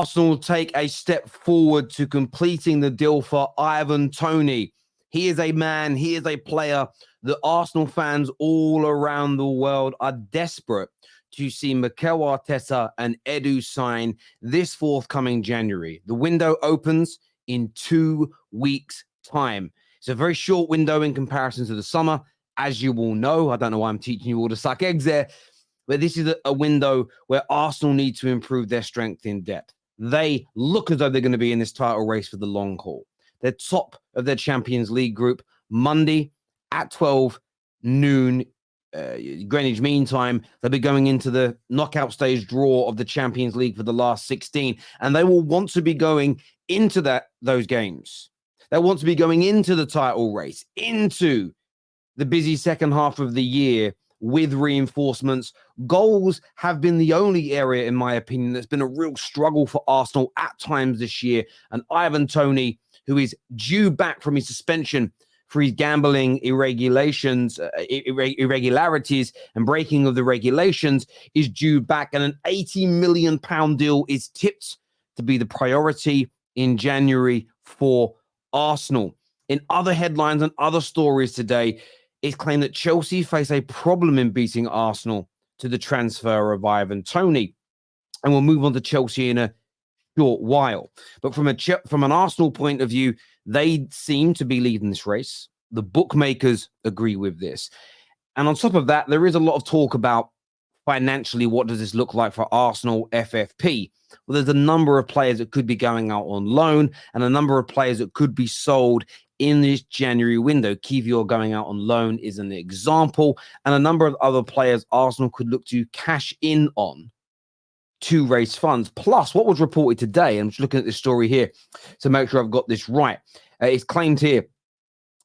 Arsenal take a step forward to completing the deal for Ivan Toney. He is a man, he is a player that Arsenal fans all around the world are desperate to see Mikel Arteta and Edu sign this forthcoming January. The window opens in 2 weeks' time. It's a very short window in comparison to the summer, as you all know. I don't know why I'm teaching you all to suck eggs there, but this is a window where Arsenal need to improve their strength in depth. They look as though they're going to be in this title race for the long haul. They're top of their Champions League group Monday at 12 noon Greenwich Mean Time. They'll be going into the knockout stage draw of the Champions League for the last 16, and they will want to be going into those games. They want to be going into the title race, into the busy second half of the year with reinforcements. Goals have been the only area, in my opinion, that's been a real struggle for Arsenal at times this year. And Ivan Toney, who is due back from his suspension for his gambling irregularities and breaking of the regulations, is due back. And an £80 million deal is tipped to be the priority in January for Arsenal. In other headlines and other stories today, it's claimed that Chelsea face a problem in beating Arsenal to the transfer of Ivan Toney. And we'll move on to Chelsea in a short while. But from an Arsenal point of view, they seem to be leading this race. The bookmakers agree with this. And on top of that, there is a lot of talk about financially, what does this look like for Arsenal FFP? Well, there's a number of players that could be going out on loan and a number of players that could be sold in this January window. Kiwior going out on loan is an example, and a number of other players Arsenal could look to cash in on to raise funds. Plus, what was reported today, I'm just looking at this story here to make sure I've got this right. It's claimed here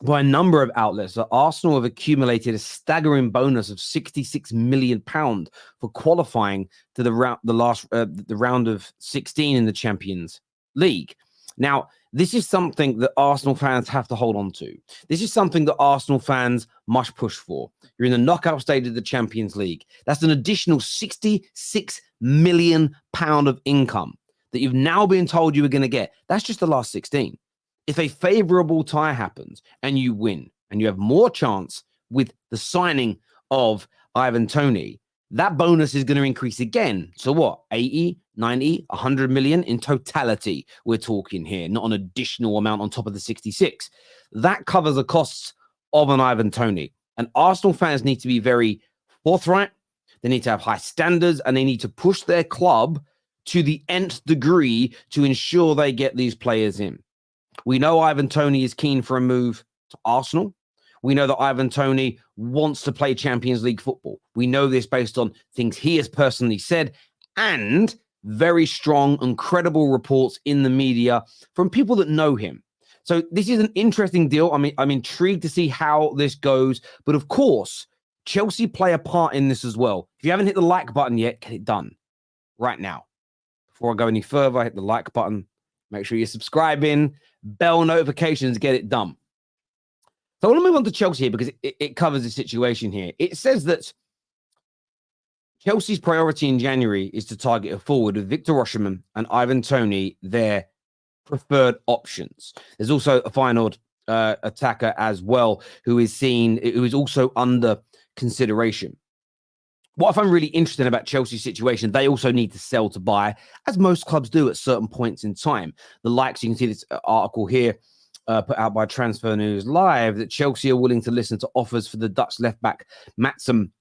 by a number of outlets that Arsenal have accumulated a staggering bonus of £66 million for qualifying to the round of 16 in the Champions League. Now, this is something that Arsenal fans have to hold on to. This is something that Arsenal fans must push for. You're in the knockout stage of the Champions League. That's an additional £66 million of income that you've now been told you were going to get. That's just the last 16. If a favorable tie happens and you win and you have more chance with the signing of Ivan Toney, that bonus is going to increase again. So what? 80, 90, 100 million in totality we're talking here, not an additional amount on top of the 66. That covers the costs of an Ivan Toney. And Arsenal fans need to be very forthright. They need to have high standards, and they need to push their club to the nth degree to ensure they get these players in. We know Ivan Toney is keen for a move to Arsenal. We know that Ivan Toney wants to play Champions League football. We know this based on things he has personally said and very strong and credible reports in the media from people that know him. So this is an interesting deal. I mean, I'm intrigued to see how this goes. But of course, Chelsea play a part in this as well. If you haven't hit the like button yet, get it done right now. Before I go any further, hit the like button. Make sure you're subscribing. Bell notifications, get it done. So I want to move on to Chelsea here because it covers the situation here. It says that Chelsea's priority in January is to target a forward with Victor Osihmshen and Ivan Toney, their preferred options. There's also a final attacker as well who is also under consideration. What I find really interesting about Chelsea's situation, they also need to sell to buy, as most clubs do at certain points in time. The likes, you can see this article here, put out by Transfer News Live, that Chelsea are willing to listen to offers for the Dutch left-back Maatsen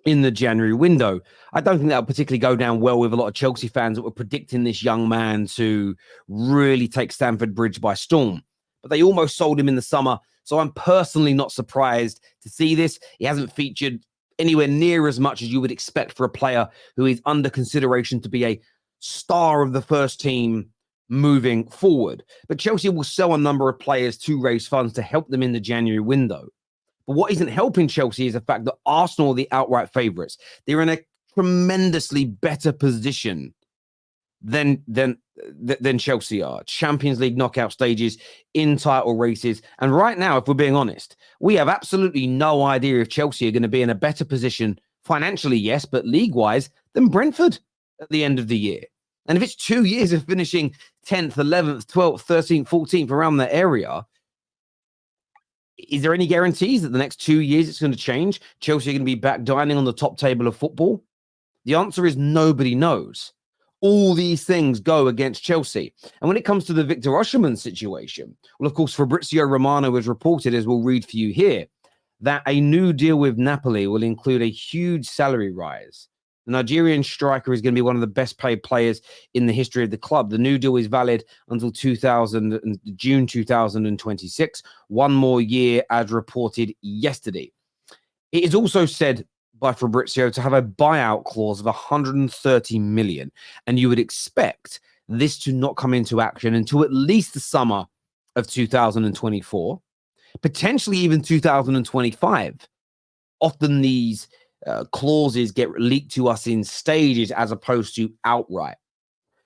in the January window. I don't think that will particularly go down well with a lot of Chelsea fans that were predicting this young man to really take Stamford Bridge by storm. But they almost sold him in the summer, so I'm personally not surprised to see this. He hasn't featured anywhere near as much as you would expect for a player who is under consideration to be a star of the first team moving forward. But Chelsea will sell a number of players to raise funds to help them in the January window. But what isn't helping Chelsea is the fact that Arsenal are the outright favourites. They're in a tremendously better position than Chelsea are. Champions League knockout stages, in title races. And right now, if we're being honest, we have absolutely no idea if Chelsea are going to be in a better position financially, yes, but league-wise than Brentford at the end of the year. And if it's 2 years of finishing 10th, 11th, 12th, 13th, 14th, around that area, is there any guarantees that the next 2 years it's going to change? Chelsea are going to be back dining on the top table of football? The answer is nobody knows. All these things go against Chelsea. And when it comes to the Victor Osimhen situation, well, of course, Fabrizio Romano has reported, as we'll read for you here, that a new deal with Napoli will include a huge salary rise. The Nigerian striker is going to be one of the best paid players in the history of the club. The new deal is valid until June 2026, one more year, as reported yesterday. It is also said by Fabrizio to have a buyout clause of 130 million, and you would expect this to not come into action until at least the summer of 2024, potentially even 2025. Often these clauses get leaked to us in stages as opposed to outright.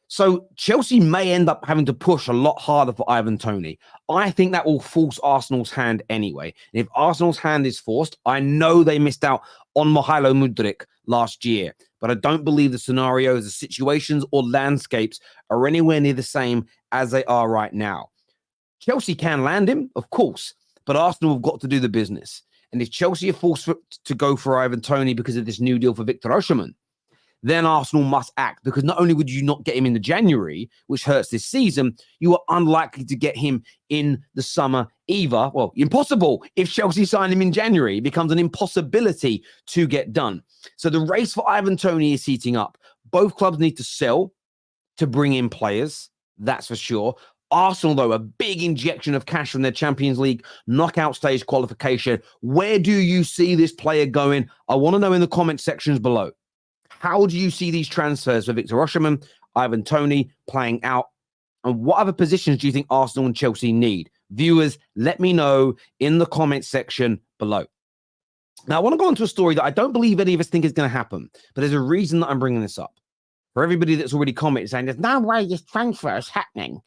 So Chelsea may end up having to push a lot harder for Ivan Toney. I think that will force Arsenal's hand anyway. And if Arsenal's hand is forced, I know they missed out on Mykhailo Mudryk last year, but I don't believe the scenarios, the situations, or landscapes are anywhere near the same as they are right now. Chelsea can land him, of course, but Arsenal have got to do the business. And if Chelsea are forced to go for Ivan Toney because of this new deal for Victor Osimhen, then Arsenal must act, because not only would you not get him in the January, which hurts this season, you are unlikely to get him in the summer either. Well, impossible. If Chelsea sign him in January, it becomes an impossibility to get done. So the race for Ivan Toney is heating up. Both clubs need to sell to bring in players, that's for sure. Arsenal, though, a big injection of cash from their Champions League knockout stage qualification. Where do you see this player going? I want to know in the comment sections below. How do you see these transfers for Victor Osimhen, Ivan Toney playing out? And what other positions do you think Arsenal and Chelsea need? Viewers, let me know in the comment section below. Now, I want to go on to a story that I don't believe any of us think is going to happen, but there's a reason that I'm bringing this up. For everybody that's already commented saying there's no way this transfer is happening.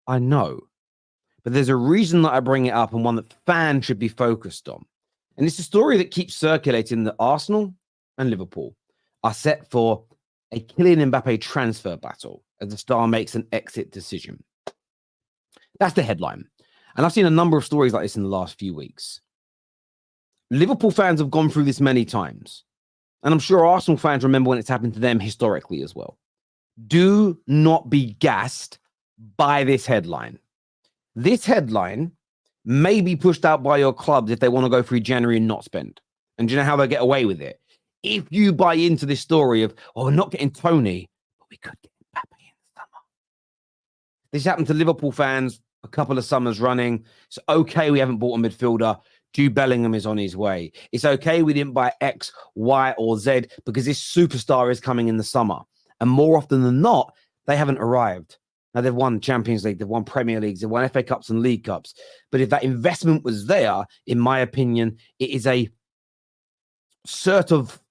I know, but there's a reason that I bring it up, and one that fans should be focused on. And it's a story that keeps circulating that Arsenal and Liverpool are set for a Kylian Mbappe transfer battle as the star makes an exit decision. That's the headline. And I've seen a number of stories like this in the last few weeks. Liverpool fans have gone through this many times. And I'm sure Arsenal fans remember when it's happened to them historically as well. Do not be gassed by this headline. This headline may be pushed out by your clubs if they want to go through January and not spend. And do you know how they get away with it? If you buy into this story of, oh, we're not getting Toney, but we could get Mbappe in the summer. This happened to Liverpool fans a couple of summers running. It's okay we haven't bought a midfielder. Jude Bellingham is on his way. It's okay we didn't buy X, Y, or Z because this superstar is coming in the summer. And more often than not, they haven't arrived. Now, they've won Champions League, they've won Premier Leagues, they've won FA Cups and League Cups. But if that investment was there, in my opinion, it is a certifiable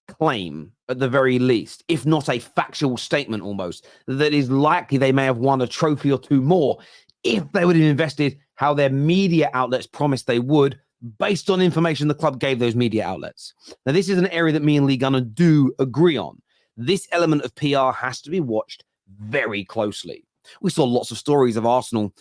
claim at the very least, if not a factual statement almost, that is likely they may have won a trophy or two more if they would have invested how their media outlets promised they would, based on information the club gave those media outlets. Now, this is an area that me and Lee Gunner do agree on. This element of PR has to be watched very closely. We saw lots of stories of Arsenal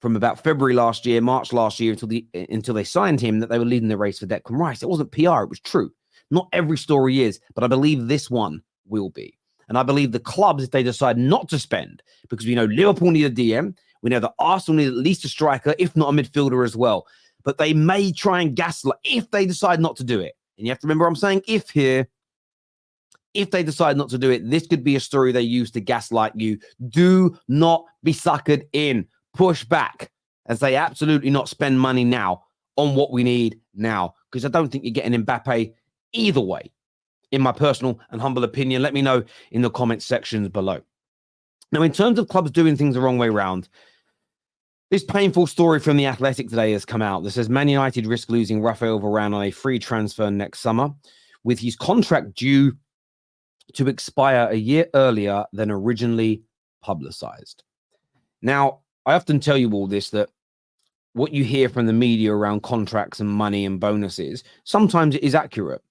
from about February last year, March last year, until they signed him, that they were leading the race for Declan Rice. It wasn't PR, it was true. Not every story is, but I believe this one will be. And I believe the clubs, if they decide not to spend, because we know Liverpool need a DM, we know that Arsenal need at least a striker, if not a midfielder as well. But they may try and gaslight if they decide not to do it. And you have to remember I'm saying if here. If they decide not to do it, this could be a story they use to gaslight you. Do not be suckered in. Push back and say absolutely not spend money now on what we need now. Because I don't think you're getting Mbappe either way, in my personal and humble opinion. Let me know in the comment sections below. Now, in terms of clubs doing things the wrong way around, this painful story from The Athletic today has come out that says Man United risk losing Raphael Varane on a free transfer next summer, with his contract due to expire a year earlier than originally publicized. Now, I often tell you all this, that what you hear from the media around contracts and money and bonuses, sometimes it is accurate.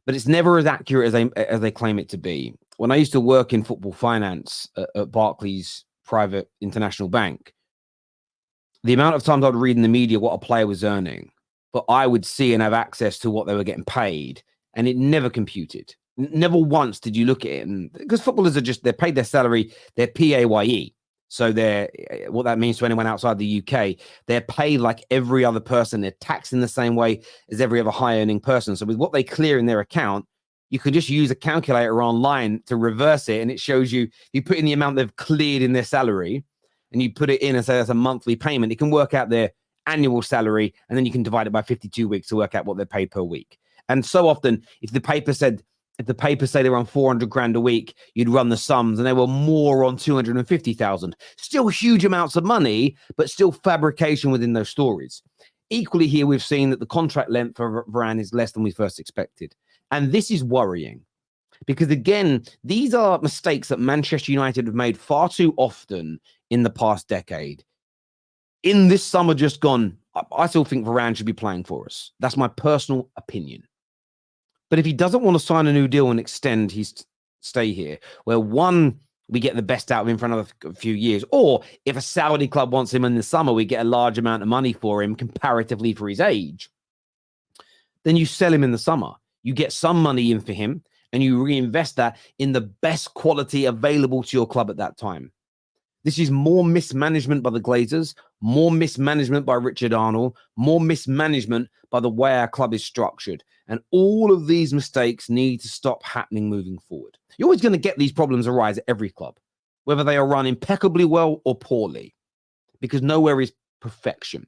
but it's never as accurate as they claim it to be. When I used to work in football finance at Barclays Private International Bank, the amount of times I'd read in the media what a player was earning, but I would see and have access to what they were getting paid, and it never computed. Never once did you look at it, and because footballers they're paid their salary, they're PAYE. So what that means to anyone outside the UK, they're paid like every other person. They're taxed in the same way as every other high earning person. So with what they clear in their account, you can just use a calculator online to reverse it, and it shows you put in the amount they've cleared in their salary, and you put it in and say that's a monthly payment. It can work out their annual salary, and then you can divide it by 52 weeks to work out what they're paid per week. And so often, if the paper say they were on 400 grand a week, you'd run the sums and they were more on 250,000. Still huge amounts of money, but still fabrication within those stories. Equally here, we've seen that the contract length for Varane is less than we first expected. And this is worrying because, again, these are mistakes that Manchester United have made far too often in the past decade. In this summer just gone, I still think Varane should be playing for us. That's my personal opinion. But if he doesn't want to sign a new deal and extend his stay here, where one, we get the best out of him for another few years, or if a Saudi club wants him in the summer, we get a large amount of money for him comparatively for his age, then you sell him in the summer. You get some money in for him and you reinvest that in the best quality available to your club at that time. This is more mismanagement by the Glazers, more mismanagement by Richard Arnold, more mismanagement by the way our club is structured. And all of these mistakes need to stop happening moving forward. You're always going to get these problems arise at every club, whether they are run impeccably well or poorly, because nowhere is perfection.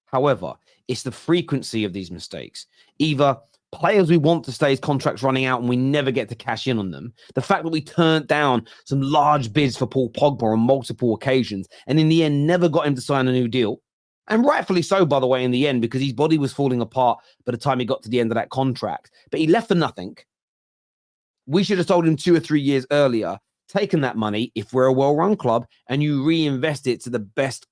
However, it's the frequency of these mistakes. Either players we want to stay, his contracts running out and we never get to cash in on them. The fact that we turned down some large bids for Paul Pogba on multiple occasions and in the end never got him to sign a new deal. And rightfully so, by the way, in the end, because his body was falling apart by the time he got to the end of that contract. But he left for nothing. We should have told him 2 or 3 years earlier, taken that money, if we're a well-run club, and you reinvest it to the best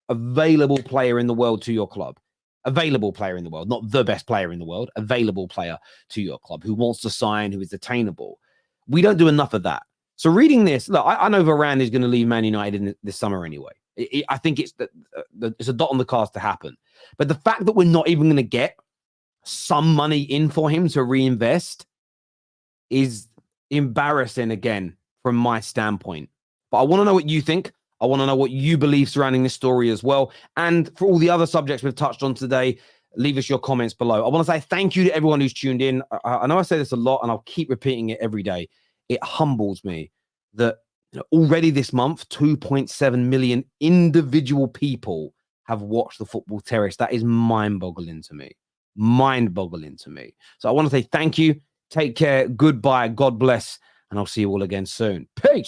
available player in the world to your club. Available player in the world, not the best player in the world, available player to your club who wants to sign, who is attainable. We don't do enough of that. So reading this, look, I know Varane is going to leave Man United this summer anyway. I think it's a dot on the cards to happen. But the fact that we're not even going to get some money in for him to reinvest is embarrassing again from my standpoint. But I want to know what you think. I want to know what you believe surrounding this story as well. And for all the other subjects we've touched on today, leave us your comments below. I want to say thank you to everyone who's tuned in. I know I say this a lot and I'll keep repeating it every day. It humbles me that already this month, 2.7 million individual people have watched the Football Terrace. That is mind-boggling to me. Mind-boggling to me. So I want to say thank you. Take care. Goodbye. God bless. And I'll see you all again soon. Peace.